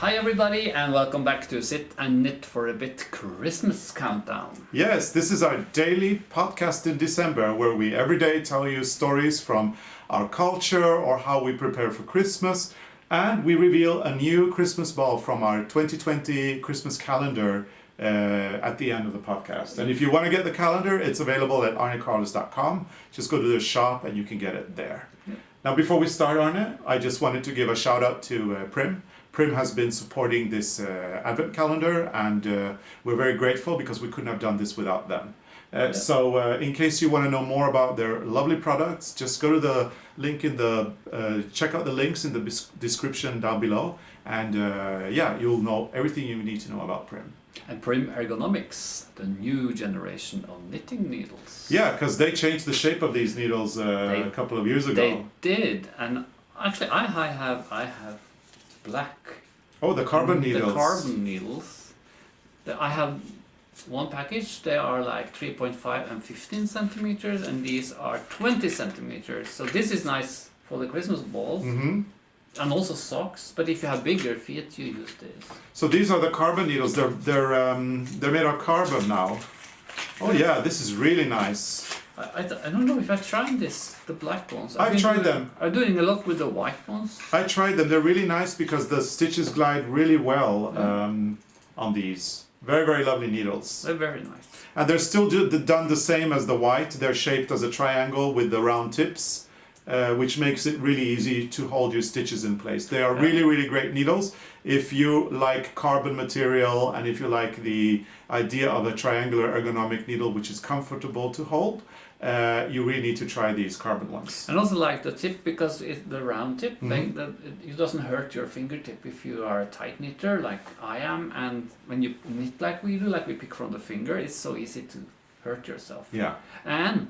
Hi everybody and welcome back to Sit and Knit for a Bit Christmas Countdown. Yes, this is our daily podcast in December where we every day tell you stories from our culture or how we prepare for Christmas, and we reveal a new Christmas ball from our 2020 Christmas calendar at the end of the podcast. And if you want to get the calendar, it's available at ARNECARLOS.com. Just go to the shop and you can get it there. Yeah. Now before we start, Arne, I just wanted to give a shout out to Prym. Prym has been supporting this advent calendar, and we're very grateful because we couldn't have done this without them. So in case you want to know more about their lovely products, just go to the link in the, check out the links in the description down below, and you'll know everything you need to know about Prym. And Prym Ergonomics, the new generation of knitting needles. Yeah, because they changed the shape of these needles a couple of years ago. They did, and actually I have black. Oh, the carbon needles. The carbon needles. I have one package. They are like 3.5 and 15 centimeters, and these are 20 centimeters. So this is nice for the Christmas balls. Mm-hmm. And also socks. But if you have bigger feet, you use this. So these are the carbon needles. They're made of carbon now. Oh yeah, this is really nice. I don't know if I tried this, the black ones. I've tried them. I'm doing a lot with the white ones. I tried them. They're really nice because the stitches glide really well on these. Very, very lovely needles. They're very nice. And they're still done the same as the white. They're shaped as a triangle with the round tips, which makes it really easy to hold your stitches in place. They are really, really great needles. If you like carbon material and if you like the idea of a triangular ergonomic needle which is comfortable to hold, you really need to try these carbon ones. And also like the tip, because it's the round tip, it doesn't hurt your fingertip if you are a tight knitter like I am, and when you knit like we do, like we pick from the finger, it's so easy to hurt yourself. Yeah. And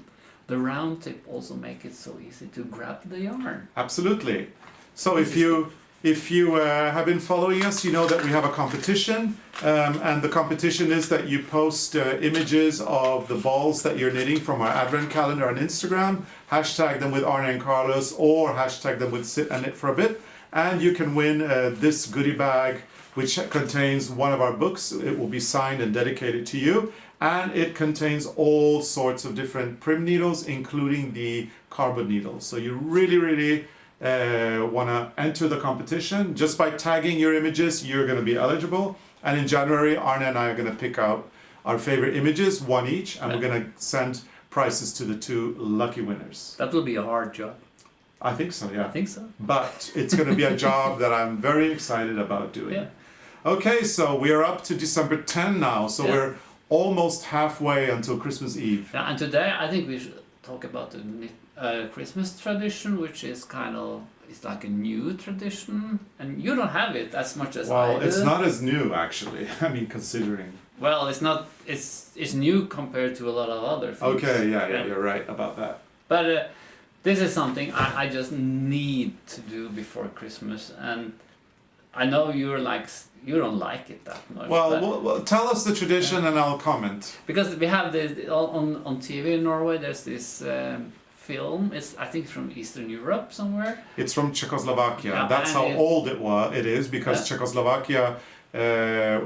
the round tip also makes it so easy to grab the yarn. Absolutely. So if you have been following us, you know that we have a competition, and the competition is that you post images of the balls that you're knitting from our advent calendar on Instagram, hashtag them with Arne and Carlos, or hashtag them with Sit and Knit for a Bit, and you can win this goodie bag which contains one of our books. It will be signed and dedicated to you, and it contains all sorts of different Prym needles, including the carbon needles. So you really want to enter the competition. Just by tagging your images, you're going to be eligible. And in January, Arne and I are going to pick out our favorite images, one each, and we're going to send prizes to the two lucky winners. That will be a hard job. I think so, yeah. I think so. But it's going to be a job that I'm very excited about doing. Yeah. Okay, so we are up to December 10 now, so we're almost halfway until Christmas Eve. Yeah, and today I think we should talk about the Christmas tradition, which is it's like a new tradition, and you don't have it as much as I do. Well, it's not as new actually. I mean, considering. Well, it's not. It's new compared to a lot of other things. Okay, yeah, you're right about that. But this is something I just need to do before Christmas, and I know you don't like it that much. Well, tell us the tradition and I'll comment. Because we have this on TV in Norway. There's this film. It's I think from Eastern Europe somewhere. It's from Czechoslovakia. Yeah, that's how old it is, because Czechoslovakia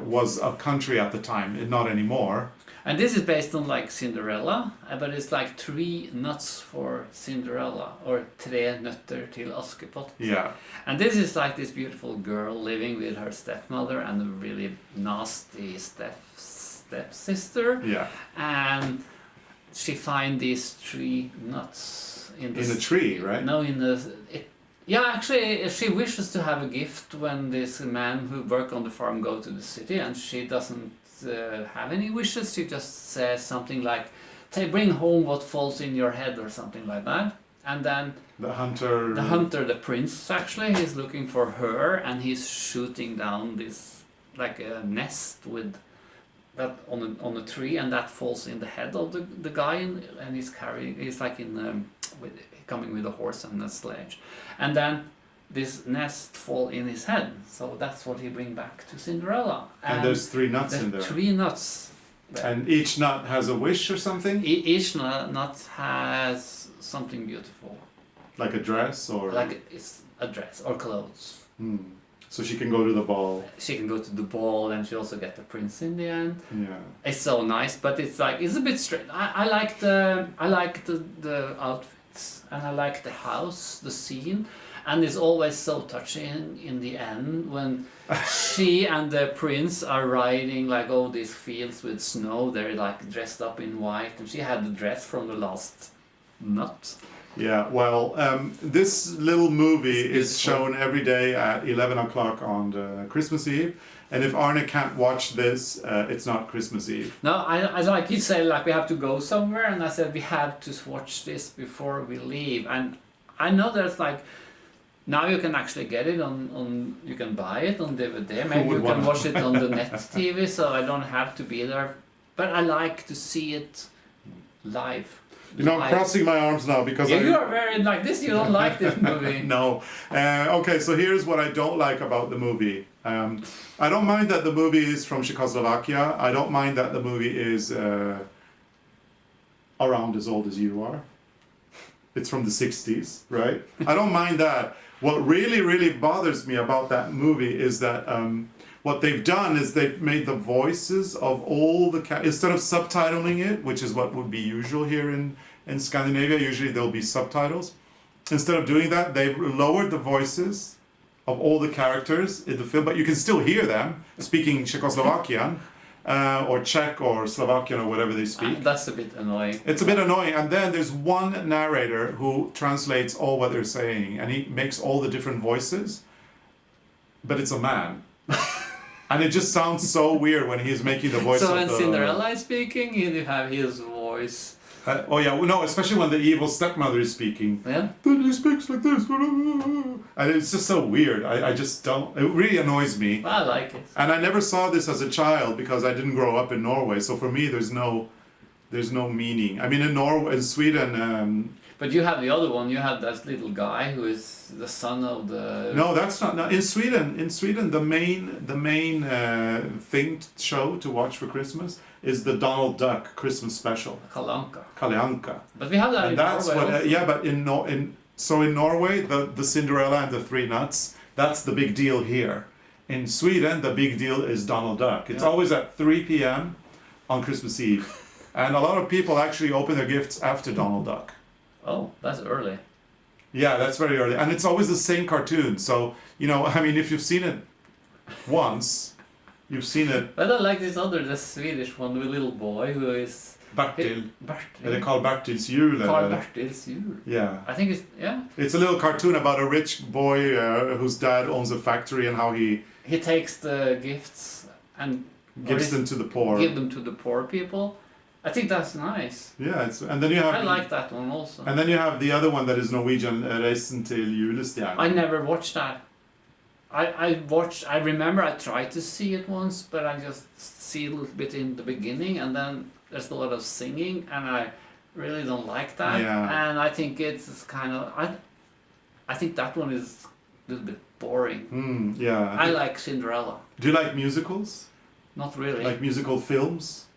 was a country at the time, not anymore. And this is based on like Cinderella, but it's like 3 nuts for Cinderella, or 3 nøtter til Askepott. Yeah. And this is like this beautiful girl living with her stepmother and a really nasty stepsister. Yeah. And she finds these 3 nuts in the tree, right? No, actually, she wishes to have a gift when this man who work on the farm go to the city, and she doesn't have any wishes. She just says something like, bring home what falls in your head, or something like that. And then the prince actually, he's looking for her, and he's shooting down this like a nest with that on a tree, and that falls in the head of the guy, and he's coming with a horse and a sledge, and then this nest fall in his head. So that's what he bring back to Cinderella. And there's 3 nuts in there. 3 nuts. And each nut has a wish or something? Each nut has something beautiful. Like a dress or? Like it's a dress or clothes. So she can go to the ball. She can go to the ball, and she also get the prince in the end. Yeah. It's so nice, but it's like it's a bit straight. I like the outfits, and I like the house, the scene, and it's always so touching in the end when she and the prince are riding like all these fields with snow. They're like dressed up in white, and she had the dress from the last nut. Yeah, well, this little movie is beautiful. shown every day at 11 o'clock on the Christmas Eve. And if Arne can't watch this, it's not Christmas Eve. No, I like you say like we have to go somewhere, and I said we have to watch this before we leave. And I know there's like now you can actually get it on you can buy it on DVD. Maybe you can watch it on the net TV, so I don't have to be there. But I like to see it live. You know, I'm crossing my arms now because you are very like this. You don't like this movie. No. Okay, so here's what I don't like about the movie. I don't mind that the movie is from Czechoslovakia. I don't mind that the movie is around as old as you are. It's from the 60s, right? I don't mind that. What really, really bothers me about that movie is that what they've done is they've made the voices of all the instead of subtitling it, which is what would be usual here in Scandinavia. Usually there'll be subtitles. Instead of doing that, they've lowered the voices of all the characters in the film, but you can still hear them speaking Czechoslovakian or Czech or Slovakian or whatever they speak. That's a bit annoying. It's a bit annoying. And then there's one narrator who translates all what they're saying, and he makes all the different voices, but it's a man. And it just sounds so weird when he's making the voice so of when the... Cinderella is speaking, you have his voice. oh yeah, no, especially when the evil stepmother is speaking. Yeah. Then he speaks like this. And it's just so weird. I just don't... It really annoys me. I like it. And I never saw this as a child because I didn't grow up in Norway. So for me, there's no meaning. I mean, in Sweden... But you have the other one. You have that little guy who is the son of the. No, that's not. No, in Sweden, the main show to watch for Christmas is the Donald Duck Christmas special. Kalle Anka. But we have that and in that's Norway. what. Yeah, but in Norway, the Cinderella and the Three Nuts. That's the big deal here. In Sweden, the big deal is Donald Duck. It's always at 3 p.m. on Christmas Eve, and a lot of people actually open their gifts after Donald Duck. Oh, that's early. Yeah, that's very early. And it's always the same cartoon. So, you know, I mean, if you've seen it once, you've seen it... But I like this other, the Swedish one, the little boy who is... Bertil. Bertil. Eller Karl Bertils jul. Karl Bertils jul. Yeah. I think it's... Yeah. It's a little cartoon about a rich boy whose dad owns a factory and how he... He takes the gifts and... Gives them to the poor. Give them to the poor people. I think that's nice. Yeah, and then you have... I like that one also. And then you have the other one that is Norwegian, Reisen til julestjernen. I never watched that. I remember I tried to see it once, but I just see a little bit in the beginning, and then there's a lot of singing, and I really don't like that. Yeah. And I think it's kind of... I think that one is a little bit boring. Yeah. I like Cinderella. Do you like musicals? Not really. Like musical films?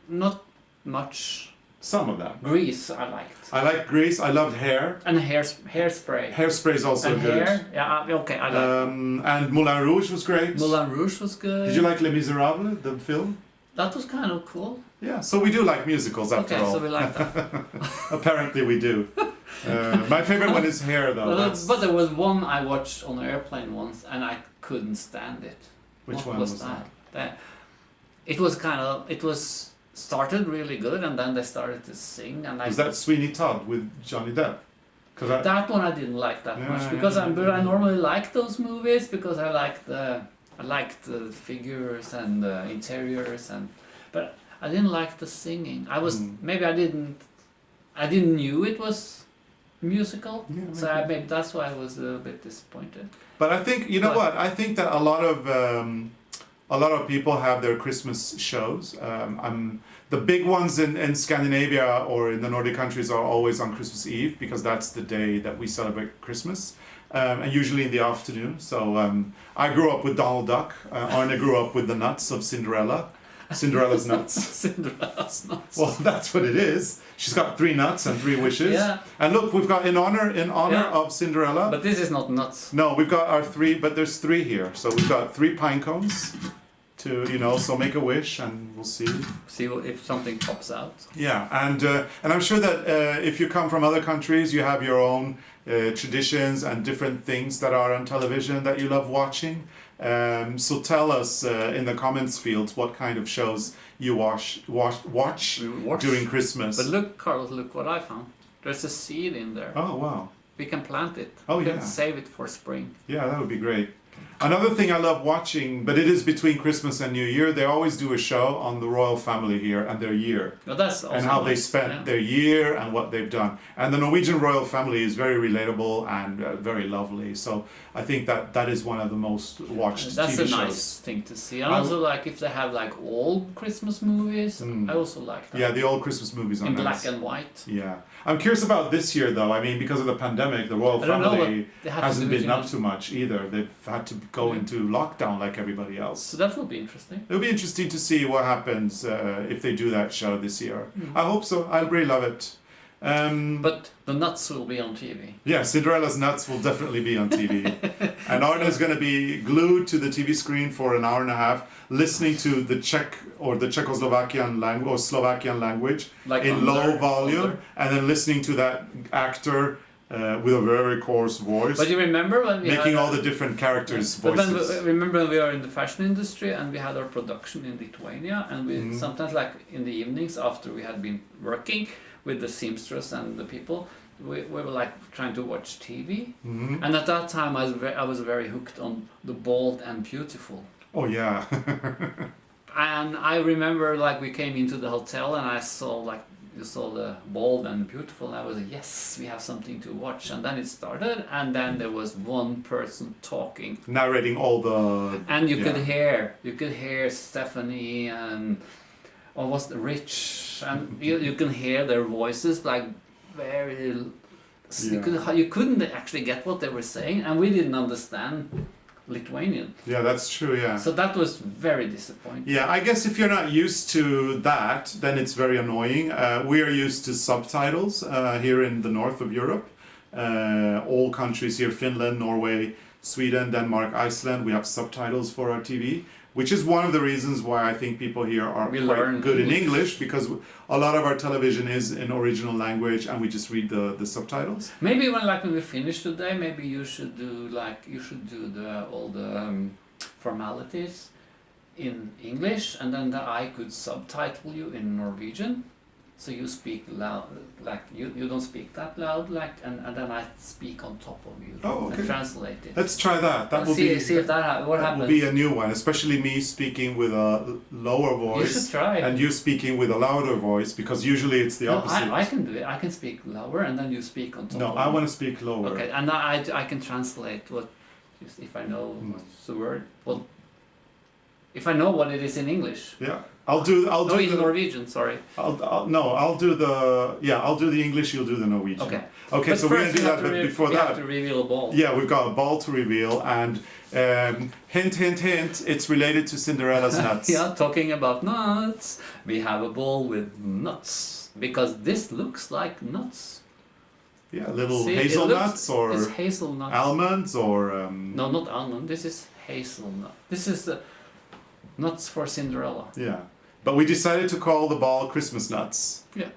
Not much. Some of them. Grease I liked. I like Grease. I loved Hair. And hairspray. Hairspray is also and good. Hair, yeah, okay, I like and Moulin Rouge was great. Moulin Rouge was good. Did you like Les Miserables, the film? That was kind of cool. Yeah, so we do like musicals after all. Okay, so we like that. Apparently we do. My favorite one is Hair, though. But there was one I watched on an airplane once, and I couldn't stand it. Which what one was that? It was kind of... It was... started really good, and then they started to sing, and Was that Sweeney Todd with Johnny Depp? That one I didn't like that much because but I normally like those movies because I like the figures and the interiors, but I didn't like the singing. Maybe I didn't knew it was musical, so maybe that's why I was a bit disappointed. But I think I think that a lot of people have their Christmas shows. The big ones in Scandinavia or in the Nordic countries are always on Christmas Eve because that's the day that we celebrate Christmas, and usually in the afternoon. So I grew up with Donald Duck. Arne grew up with the nuts of Cinderella. Cinderella's nuts. Cinderella's nuts. Well, that's what it is. She's got 3 nuts and 3 wishes. Yeah. And look, we've got in honor Yeah. of Cinderella. But this is not nuts. No, we've got our 3, but there's 3 here. So we've got 3 pine cones to, so make a wish and we'll see. See if something pops out. Yeah, and I'm sure that if you come from other countries, you have your own traditions and different things that are on television that you love watching. So tell us in the comments fields what kind of shows you watch during Christmas. But look, Carlos, look what I found. There's a seed in there. Oh, wow. We can plant it. Oh, we can yeah. save it for spring. Yeah, that would be great. Another thing I love watching, but it is between Christmas and New Year, they always do a show on the royal family here and their year. Well, that's also And how they nice, spent yeah. their year and what they've done. And the Norwegian royal family is very relatable and very lovely. So I think that is one of the most watched That's TV a shows. nice thing to see. And also, like, if they have like old Christmas movies, I also like that. Yeah, the old Christmas movies are in nice. black and white. Yeah. I'm curious about this year though. I mean, because of the pandemic, the royal I don't know family what they have to hasn't do, been you up know. too much either. They've had to go into lockdown like everybody else. So that will be interesting. It'll be interesting to see what happens if they do that show this year. I hope so. I really love it. But the nuts will be on TV. Yeah, Cinderella's nuts will definitely be on TV. And Arne is going to be glued to the TV screen for an hour and a half, listening to the Czech or the Czechoslovakian language or Slovakian language Like in low volume, under. and then listening to that actor with a very coarse voice, But you remember when we making had all the different characters' But then voices. remember when we are in the fashion industry and we had our production in Lithuania, and we sometimes, like in the evenings after we had been working with the seamstress and the people, we were like trying to watch TV. And at that time I was very hooked on The Bold and Beautiful. Oh yeah. And I remember, like, we came into the hotel and I saw, like, you saw The Bold and Beautiful, and I was like, yes, we have something to watch. And then it started, and then there was one person talking. Narrating all the... And you yeah. could hear Stephanie and was Rich, and you can hear their voices, like, very... You couldn't actually get what they were saying, and we didn't understand Lithuanian. Yeah, that's true, yeah. So that was very disappointing. Yeah, I guess if you're not used to that, then it's very annoying. We are used to subtitles here in the north of Europe. All countries here, Finland, Norway, Sweden, Denmark, Iceland, we have subtitles for our TV, which is one of the reasons why I think people here are quite good in English, because a lot of our television is in original language and we just read the subtitles. Maybe when we finish today, maybe you should do all the formalities in English, and then I could subtitle you in Norwegian. So you speak loud, like you don't speak that loud, like, and then I speak on top of you and translate it. Let's try that. That will see be if what happens. Will be a new one, especially me speaking with a lower voice. You should try. And you speaking with a louder voice, because usually it's the opposite. I can do it. I can speak lower, and then you speak on top. No, I want to speak lower. Okay, and I can translate what, if I know what's the word. Well, if I know what it is in English. Yeah. I'll do Norwegian, sorry. I'll do the English, you'll do the Norwegian. Okay. Okay, but so we're going to do that, but before we that... have to reveal a ball. Yeah, we've got a ball to reveal, and hint, hint, hint, it's related to Cinderella's nuts. Yeah, talking about nuts, we have a ball with nuts, because this looks like nuts. Yeah, little hazelnuts or it's hazelnuts. Almonds or... No, not almond, this is hazelnut. This is the nuts for Cinderella. Yeah. But we decided to call the ball Christmas nuts. Yeah.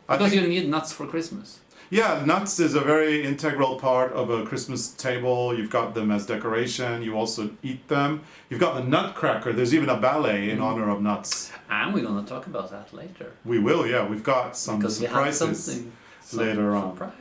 Because you need nuts for Christmas. Yeah, nuts is a very integral part of a Christmas table. You've got them as decoration. You also eat them. You've got the nutcracker. There's even a ballet in honor of nuts. And we're going to talk about that later. We will, yeah. We've got some surprises later on.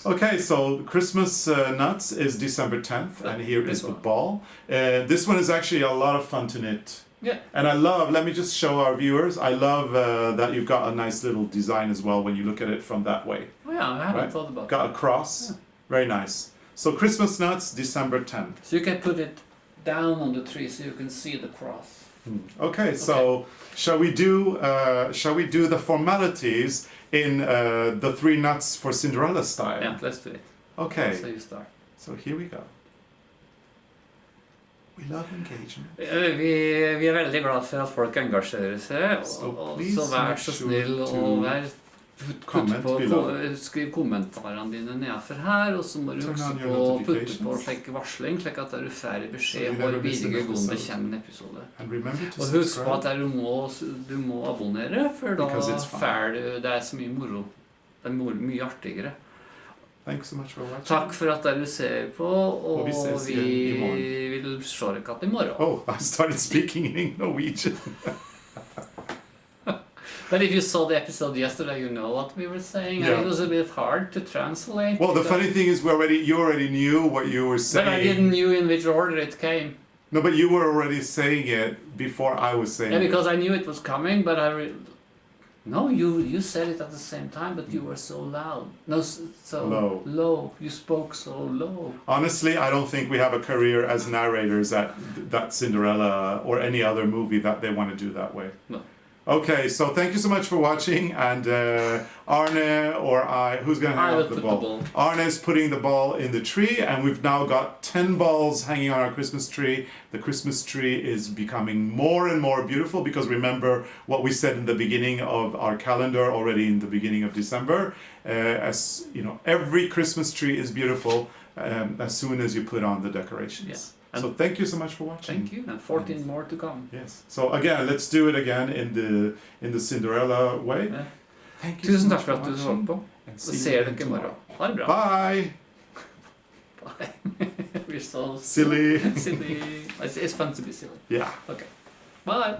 Okay, so Christmas nuts is December 10th, and here is the ball. This one is actually a lot of fun to knit. Yeah. And I love, let me just show our viewers, I love that you've got a nice little design as well when you look at it from that way. Oh yeah, I haven't thought about that. Got a cross. Yeah. Very nice. So Christmas nuts, December 10th. So you can put it down on the tree so you can see the cross. Okay, so shall we do the formalities in the 3 nuts for Cinderella style? Yeah, let's do it. Okay. So you start. So here we go. We love engagement. Vi er veldig glad for at folk engasjerer seg, og så vær så snill og skriv kommentarene dine nedfor her, og så må du huske på å putte på slik varsling, slik at du får beskjed hvor videre gang det kommer en episode. Og husk på at du må abonnere, for da får du det så mye moro. Det er mye artigere. Takk for at du ser på, og vi vil se deg i morgen. Oh, I started speaking in Norwegian. But if you saw the episode yesterday, you know what we were saying. Yeah. It was a bit hard to translate. Well, the funny thing is, you already knew what you were saying. But I didn't know in which order it came. No, but you were already saying it before I was saying it. Yeah, because I knew it was coming, but no, you said it at the same time, but you were so loud. No, so low. You spoke so low. Honestly, I don't think we have a career as narrators at that Cinderella or any other movie that they want to do that way. No. Okay, so thank you so much for watching, and Arne or who's going to hang up the ball? Arne is putting the ball in the tree, and we've now got 10 balls hanging on our Christmas tree. The Christmas tree is becoming more and more beautiful, because remember what we said in the beginning of our calendar, already in the beginning of December, as you know, every Christmas tree is beautiful as soon as you put on the decorations. Yeah. So thank you so much for watching. Thank you, and 14 more to come. Yes. So again, let's do it again in the Cinderella way. Yeah. Thank you Tusen takk for at du så på. Så ser dere i morgen. Ha det bra. Bye. Bye. We're so silly. Silly. It's fun to be silly. Yeah. Okay. Bye.